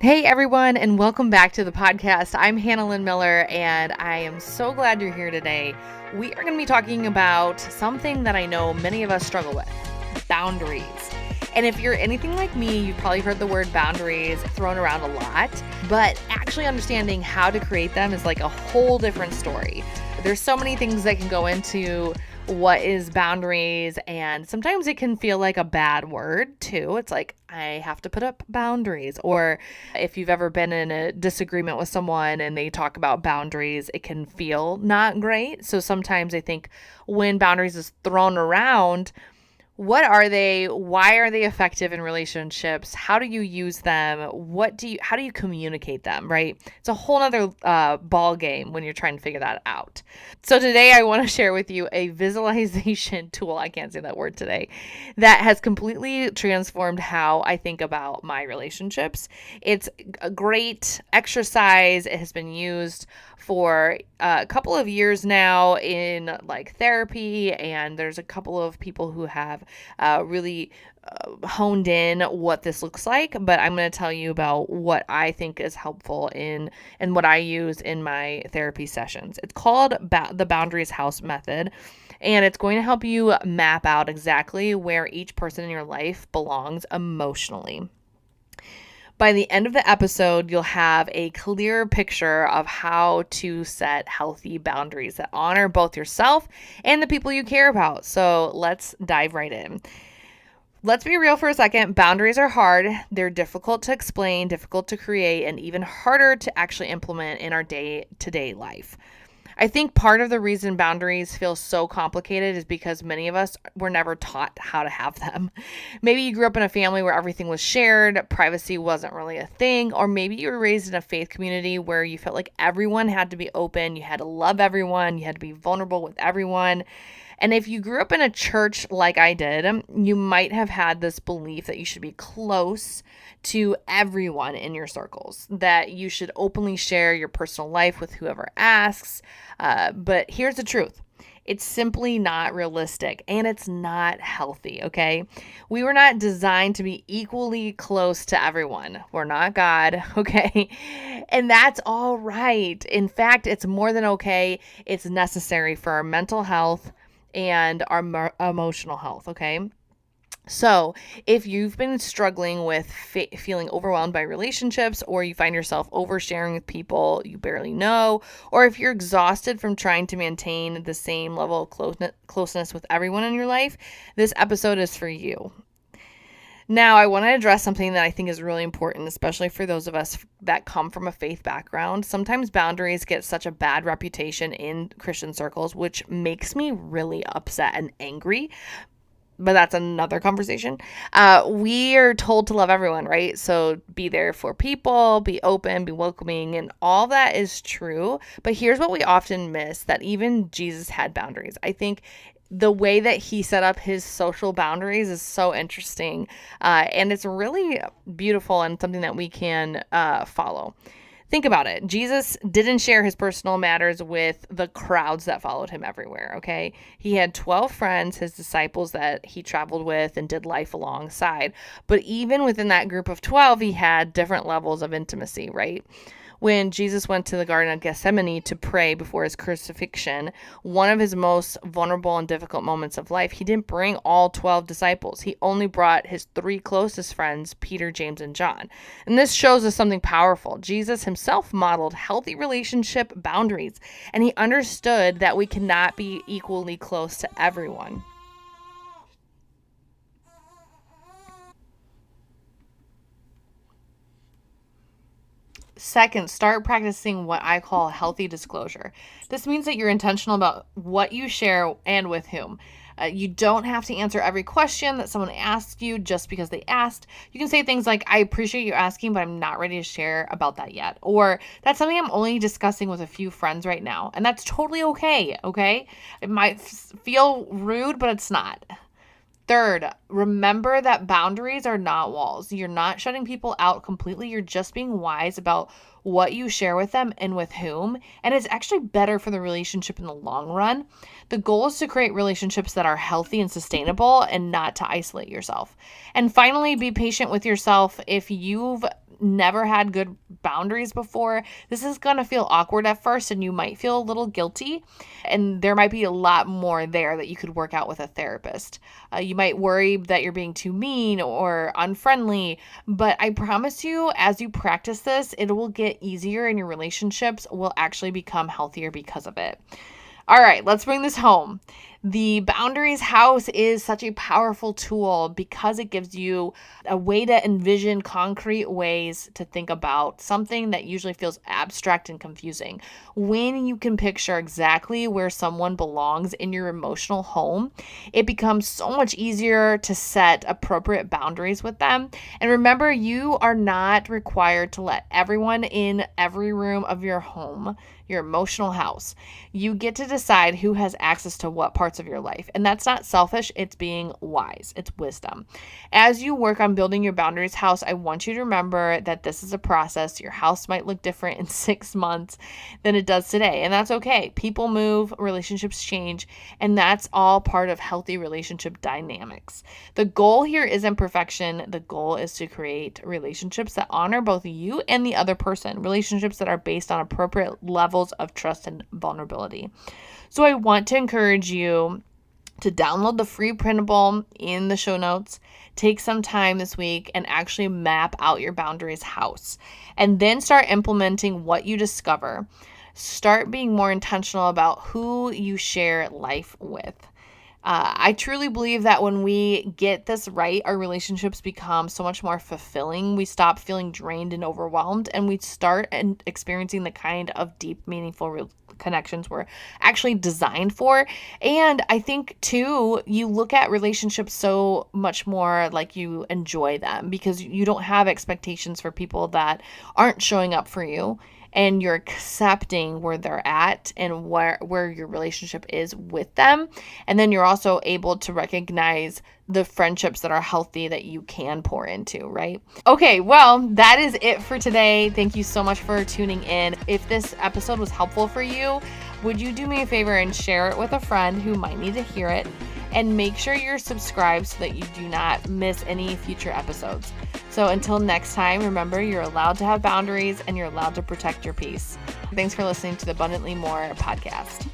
Hey everyone, and welcome back to the podcast. I'm Hannah Lynn Miller, and I am so glad you're here today. We are going to be talking about something that I know many of us struggle with: boundaries. And if you're anything like me, you've probably heard the word boundaries thrown around a lot, but actually understanding how to create them is like a whole different story. There's so many things that can go into what is boundaries, and sometimes it can feel like a bad word too. It's like, I have to put up boundaries. Or if you've ever been in a disagreement with someone and they talk about boundaries, it can feel not great. So sometimes I think when boundaries is thrown around, what are they? Why are they effective in relationships? How do you use them? How do you communicate them, right? It's a whole other ball game when you're trying to figure that out. So today I want to share with you a visualization tool. I can't say that word today. That has completely transformed how I think about my relationships. It's a great exercise. It has been used for a couple of years now in like therapy, and there's a couple of people who have really honed in what this looks like. But I'm going to tell you about what I think is helpful in and what I use in my therapy sessions. It's called the Boundaries House Method, and it's going to help you map out exactly where each person in your life belongs emotionally. By the end of the episode, you'll have a clear picture of how to set healthy boundaries that honor both yourself and the people you care about. So let's dive right in. Let's be real for a second. Boundaries are hard. They're difficult to explain, difficult to create, and even harder to actually implement in our day-to-day life. I think part of the reason boundaries feel so complicated is because many of us were never taught how to have them. Maybe you grew up in a family where everything was shared, privacy wasn't really a thing, or maybe you were raised in a faith community where you felt like everyone had to be open, you had to love everyone, you had to be vulnerable with everyone. And if you grew up in a church like I did, you might have had this belief that you should be close to everyone in your circles, that you should openly share your personal life with whoever asks. But here's the truth. It's simply not realistic, and it's not healthy, okay? We were not designed to be equally close to everyone. We're not God, okay? And that's all right. In fact, it's more than okay. It's necessary for our mental health and our emotional health, okay? So, if you've been struggling with feeling overwhelmed by relationships, or you find yourself oversharing with people you barely know, or if you're exhausted from trying to maintain the same level of closeness with everyone in your life, this episode is for you. Now, I want to address something that I think is really important, especially for those of us that come from a faith background. Sometimes boundaries get such a bad reputation in Christian circles, which makes me really upset and angry. But that's another conversation. We are told to love everyone, right? So be there for people, be open, be welcoming, and all that is true. But here's what we often miss, that even Jesus had boundaries. I think the way that he set up his social boundaries is so interesting. And it's really beautiful and something that we can follow. Think about it. Jesus didn't share his personal matters with the crowds that followed him everywhere, okay? He had 12 friends, his disciples that he traveled with and did life alongside. But even within that group of 12, he had different levels of intimacy, right? When Jesus went to the Garden of Gethsemane to pray before his crucifixion, one of his most vulnerable and difficult moments of life, he didn't bring all 12 disciples. He only brought his 3 closest friends, Peter, James, and John. And this shows us something powerful. Jesus himself modeled healthy relationship boundaries, and he understood that we cannot be equally close to everyone. Second, start practicing what I call healthy disclosure. This means that you're intentional about what you share and with whom. You don't have to answer every question that someone asks you just because they asked. You can say things like, I appreciate you asking, but I'm not ready to share about that yet. Or, that's something I'm only discussing with a few friends right now. And that's totally okay, okay? It might feel rude, but it's not. Third, remember that boundaries are not walls. You're not shutting people out completely. You're just being wise about what you share with them and with whom. And it's actually better for the relationship in the long run. The goal is to create relationships that are healthy and sustainable and not to isolate yourself. And finally, be patient with yourself. If you've never had good boundaries before, this is going to feel awkward at first and you might feel a little guilty. And there might be a lot more there that you could work out with a therapist. You might worry that you're being too mean or unfriendly, but I promise you, as you practice this, it will get easier and your relationships will actually become healthier because of it. All right, let's bring this home. The Boundaries House is such a powerful tool because it gives you a way to envision concrete ways to think about something that usually feels abstract and confusing. When you can picture exactly where someone belongs in your emotional home, it becomes so much easier to set appropriate boundaries with them. And remember, you are not required to let everyone in every room of your home, your emotional house. You get to decide who has access to what parts of your life. And that's not selfish, it's being wise, it's wisdom. As you work on building your Boundaries House, I want you to remember that this is a process. Your house might look different in 6 months than it does today, and that's okay. People move, relationships change, and that's all part of healthy relationship dynamics. The goal here isn't perfection. The goal is to create relationships that honor both you and the other person, relationships that are based on appropriate levels of trust and vulnerability. So I want to encourage you to download the free printable in the show notes. Take some time this week and actually map out your Boundaries House, and then start implementing what you discover. Start being more intentional about who you share life with. I truly believe that when we get this right, our relationships become so much more fulfilling. We stop feeling drained and overwhelmed, and we start experiencing the kind of deep, meaningful connections we're actually designed for. And I think, too, you look at relationships so much more like you enjoy them because you don't have expectations for people that aren't showing up for you. And you're accepting where they're at and where your relationship is with them. And then you're also able to recognize the friendships that are healthy that you can pour into, right? Okay, well, that is it for today. Thank you so much for tuning in. If this episode was helpful for you, would you do me a favor and share it with a friend who might need to hear it? And make sure you're subscribed so that you do not miss any future episodes. So until next time, remember, you're allowed to have boundaries and you're allowed to protect your peace. Thanks for listening to the Abundantly More podcast.